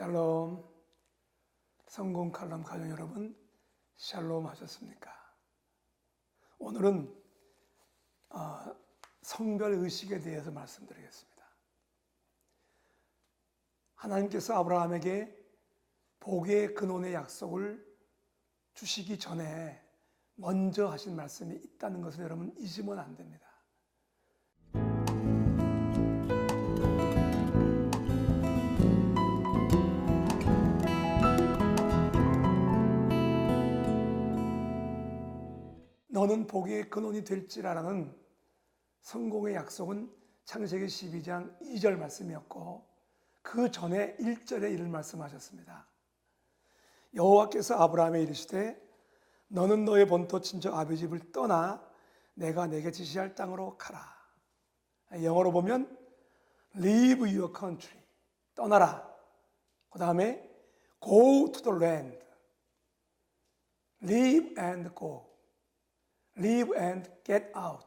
샬롬, 성공 칼럼 가족 여러분, 샬롬 하셨습니까? 오늘은 성별 의식에 대해서 말씀드리겠습니다. 하나님께서 아브라함에게 복의 근원의 약속을 주시기 전에 먼저 하신 말씀이 있다는 것을 여러분 잊으면 안 됩니다. 너는 복의 근원이 될지라라는 성공의 약속은 창세기 12장 2절 말씀이었고 그 전에 1절에 이를 말씀하셨습니다. 여호와께서 아브라함에 이르시되 너는 너의 본토 친척 아비 집을 떠나 내가 내게 지시할 땅으로 가라. 영어로 보면 leave your country, 떠나라. 그 다음에 go to the land, leave and go, live and get out.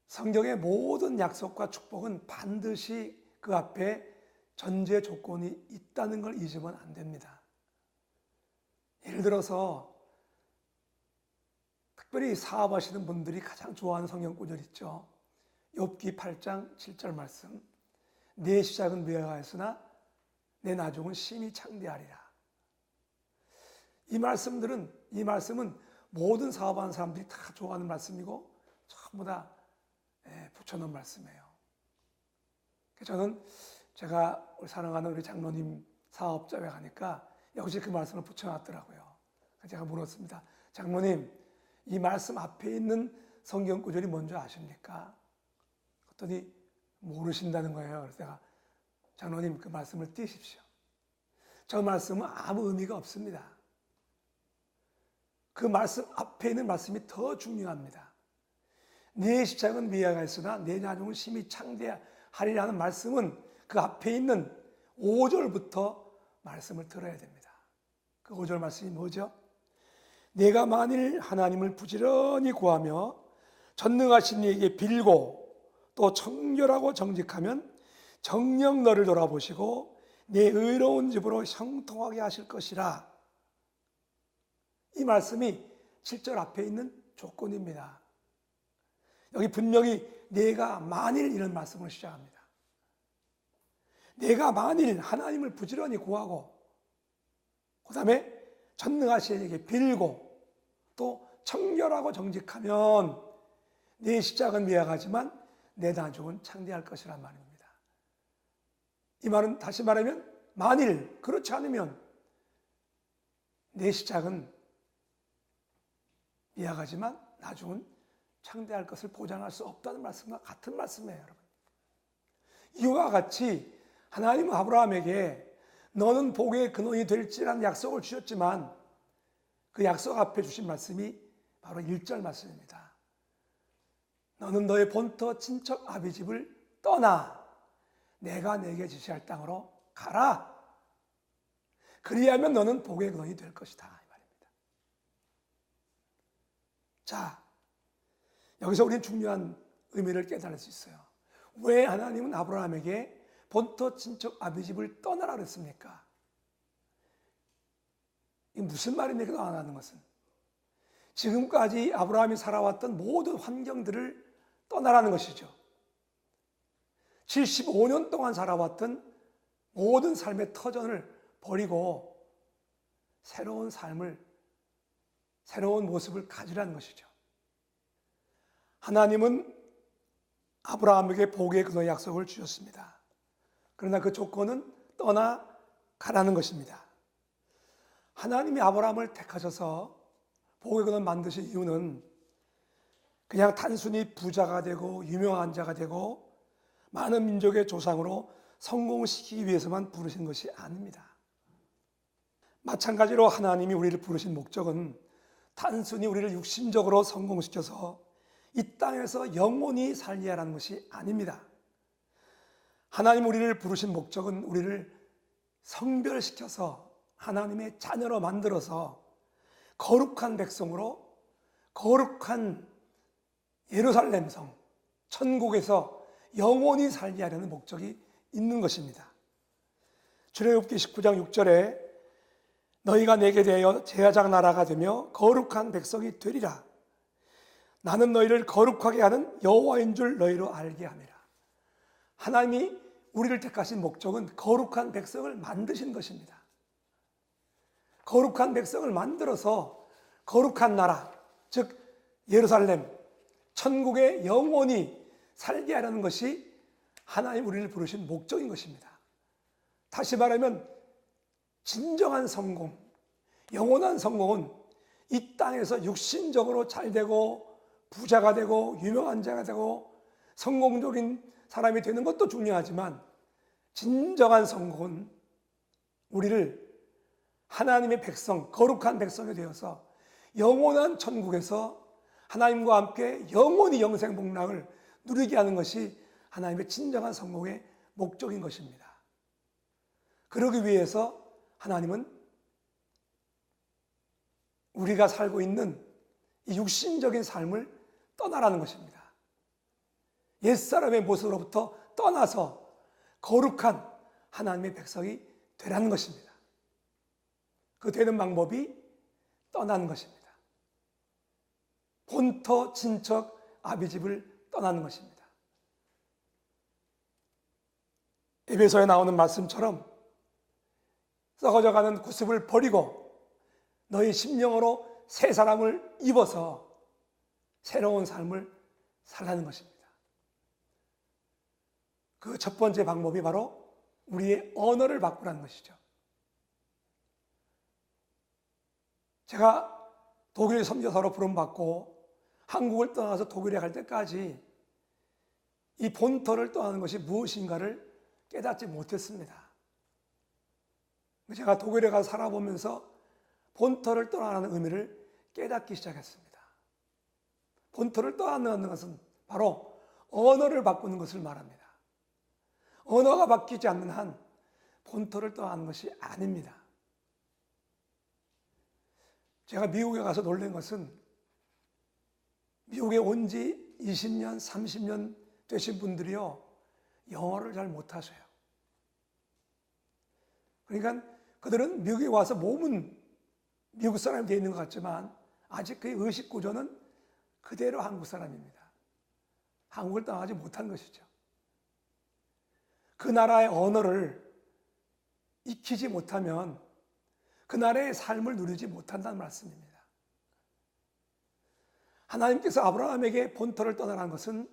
성경의 모든 약속과 축복은 반드시 그 앞에 전제 조건이 있다는 걸 잊으면 안 됩니다. 예를 들어서 특별히 사업하시는 분들이 가장 좋아하는 성경 구절 있죠. 욥기 8장 7절 말씀. 내 시작은 미화하였으나 내 나중은 심히 창대하리라. 이 말씀은 모든 사업하는 사람들이 다 좋아하는 말씀이고 전부 다 붙여놓은 말씀이에요. 저는 제가 사랑하는 우리 장로님 사업자회 가니까 역시 그 말씀을 붙여놨더라고요. 제가 물었습니다. 장로님, 이 말씀 앞에 있는 성경 구절이 뭔지 아십니까? 그랬더니 모르신다는 거예요. 그래서 제가 장로님 그 말씀을 띄십시오. 저 말씀은 아무 의미가 없습니다. 그 말씀 앞에 있는 말씀이 더 중요합니다. 내 시작은 미화하였으나 내 나중은 심히 창대하리라는 말씀은 그 앞에 있는 5절부터 말씀을 들어야 됩니다. 그 5절 말씀이 뭐죠? 내가 만일 하나님을 부지런히 구하며 전능하신 이에게 빌고 또 청결하고 정직하면 정녕 너를 돌아보시고 내 의로운 집으로 형통하게 하실 것이라. 이 말씀이 7절 앞에 있는 조건입니다. 여기 분명히 내가 만일 이런 말씀을 시작합니다. 내가 만일 하나님을 부지런히 구하고 그 다음에 전능하신 이에게 빌고 또 청결하고 정직하면 내 시작은 미약하지만 내 나중은 창대할 것이란 말입니다. 이 말은 다시 말하면 만일 그렇지 않으면 내 시작은 미약하지만 나중은 창대할 것을 보장할 수 없다는 말씀과 같은 말씀이에요, 여러분. 이와 같이 하나님은 아브라함에게 너는 복의 근원이 될지라는 약속을 주셨지만 그 약속 앞에 주신 말씀이 바로 1절 말씀입니다. 너는 너의 본토 친척 아비 집을 떠나 내가 내게 지시할 땅으로 가라. 그리하면 너는 복의 근원이 될 것이다. 자, 여기서 우리는 중요한 의미를 깨달을 수 있어요. 왜 하나님은 아브라함에게 본토 친척 아비 집을 떠나라 그랬습니까? 이게 무슨 말입니까? 떠나라는 것은 지금까지 아브라함이 살아왔던 모든 환경들을 떠나라는 것이죠. 75년 동안 살아왔던 모든 삶의 터전을 버리고 새로운 모습을 가지라는 것이죠. 하나님은 아브라함에게 복의 근원 약속을 주셨습니다. 그러나 그 조건은 떠나가라는 것입니다. 하나님이 아브라함을 택하셔서 복의 근원 만드신 이유는 그냥 단순히 부자가 되고 유명한 자가 되고 많은 민족의 조상으로 성공시키기 위해서만 부르신 것이 아닙니다. 마찬가지로 하나님이 우리를 부르신 목적은 단순히 우리를 육신적으로 성공시켜서 이 땅에서 영원히 살게 하라는 것이 아닙니다. 하나님 우리를 부르신 목적은 우리를 성별시켜서 하나님의 자녀로 만들어서 거룩한 백성으로 거룩한 예루살렘 성, 천국에서 영원히 살게 하려는 목적이 있는 것입니다. 출애굽기 19장 6절에 너희가 내게 대하여 제사장 나라가 되며 거룩한 백성이 되리라. 나는 너희를 거룩하게 하는 여호와인 줄 너희로 알게 함이라. 하나님이 우리를 택하신 목적은 거룩한 백성을 만드신 것입니다. 거룩한 백성을 만들어서 거룩한 나라, 즉 예루살렘, 천국에 영원히 살게 하려는 것이 하나님 우리를 부르신 목적인 것입니다. 다시 말하면 진정한 성공, 영원한 성공은 이 땅에서 육신적으로 잘 되고 부자가 되고 유명한 자가 되고 성공적인 사람이 되는 것도 중요하지만, 진정한 성공은 우리를 하나님의 백성, 거룩한 백성이 되어서 영원한 천국에서 하나님과 함께 영원히 영생복락을 누리게 하는 것이 하나님의 진정한 성공의 목적인 것입니다. 그러기 위해서 하나님은 우리가 살고 있는 이 육신적인 삶을 떠나라는 것입니다. 옛사람의 모습으로부터 떠나서 거룩한 하나님의 백성이 되라는 것입니다. 그 되는 방법이 떠나는 것입니다. 본터, 친척, 아비집을 떠나는 것입니다. 에베소에 나오는 말씀처럼 썩어져가는 구습을 버리고 너희 심령으로 새 사람을 입어서 새로운 삶을 살라는 것입니다. 그 첫 번째 방법이 바로 우리의 언어를 바꾸라는 것이죠. 제가 독일 선교사로 부름받고 한국을 떠나서 독일에 갈 때까지 이 본토를 떠나는 것이 무엇인가를 깨닫지 못했습니다. 제가 독일에 가서 살아보면서 본토를 떠나는 의미를 깨닫기 시작했습니다. 본토를 떠나는 것은 바로 언어를 바꾸는 것을 말합니다. 언어가 바뀌지 않는 한 본토를 떠나는 것이 아닙니다. 제가 미국에 가서 놀란 것은 미국에 온 지 20년, 30년 되신 분들이요, 영어를 잘 못하셔요. 그러니까 그들은 미국에 와서 몸은 미국 사람이 되어 있는 것 같지만 아직 그의 의식 구조는 그대로 한국 사람입니다. 한국을 떠나지 못한 것이죠. 그 나라의 언어를 익히지 못하면 그 나라의 삶을 누리지 못한다는 말씀입니다. 하나님께서 아브라함에게 본토를 떠나라는 것은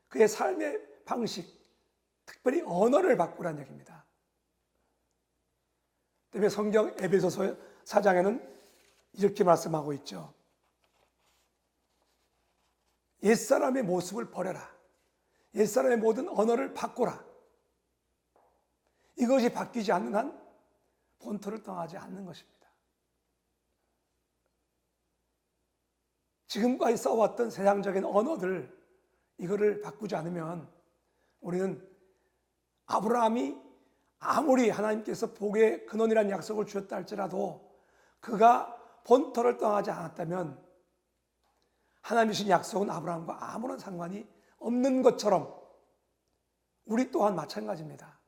그의 삶의 방식, 특별히 언어를 바꾸라는 얘기입니다. 때문에 성경 에베소서 4장에는 이렇게 말씀하고 있죠. 옛사람의 모습을 버려라. 옛사람의 모든 언어를 바꾸라. 이것이 바뀌지 않는 한 본토를 떠나지 않는 것입니다. 지금까지 써왔던 세상적인 언어들, 이거를 바꾸지 않으면 우리는 아브라함이 아무리 하나님께서 복의 근원이라는 약속을 주셨다 할지라도 그가 본토를 떠나지 않았다면 하나님이 주신 약속은 아브라함과 아무런 상관이 없는 것처럼 우리 또한 마찬가지입니다.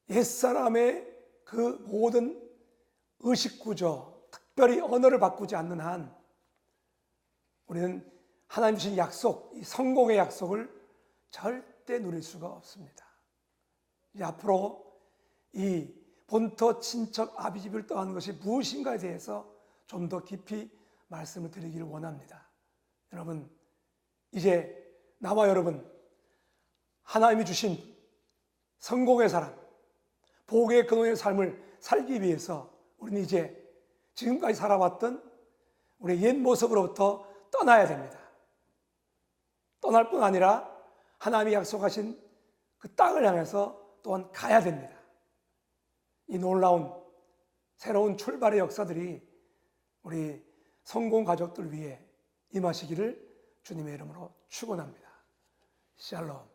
옛사람의 그 모든 의식구조, 특별히 언어를 바꾸지 않는 한 우리는 하나님 주신 약속, 이 성공의 약속을 절대 누릴 수가 없습니다. 이제 앞으로 이 본토, 친척, 아비집을 떠나는 것이 무엇인가에 대해서 좀 더 깊이 말씀을 드리기를 원합니다. 여러분, 이제 나와 여러분, 하나님이 주신 성공의 사람, 복의 근원의 삶을 살기 위해서 우리는 이제 지금까지 살아왔던 우리의 옛 모습으로부터 떠나야 됩니다. 떠날 뿐 아니라 하나님이 약속하신 그 땅을 향해서 또한 가야 됩니다. 이 놀라운 새로운 출발의 역사들이 우리 성공 가족들 위해 임하시기를 주님의 이름으로 축원합니다. 샬롬.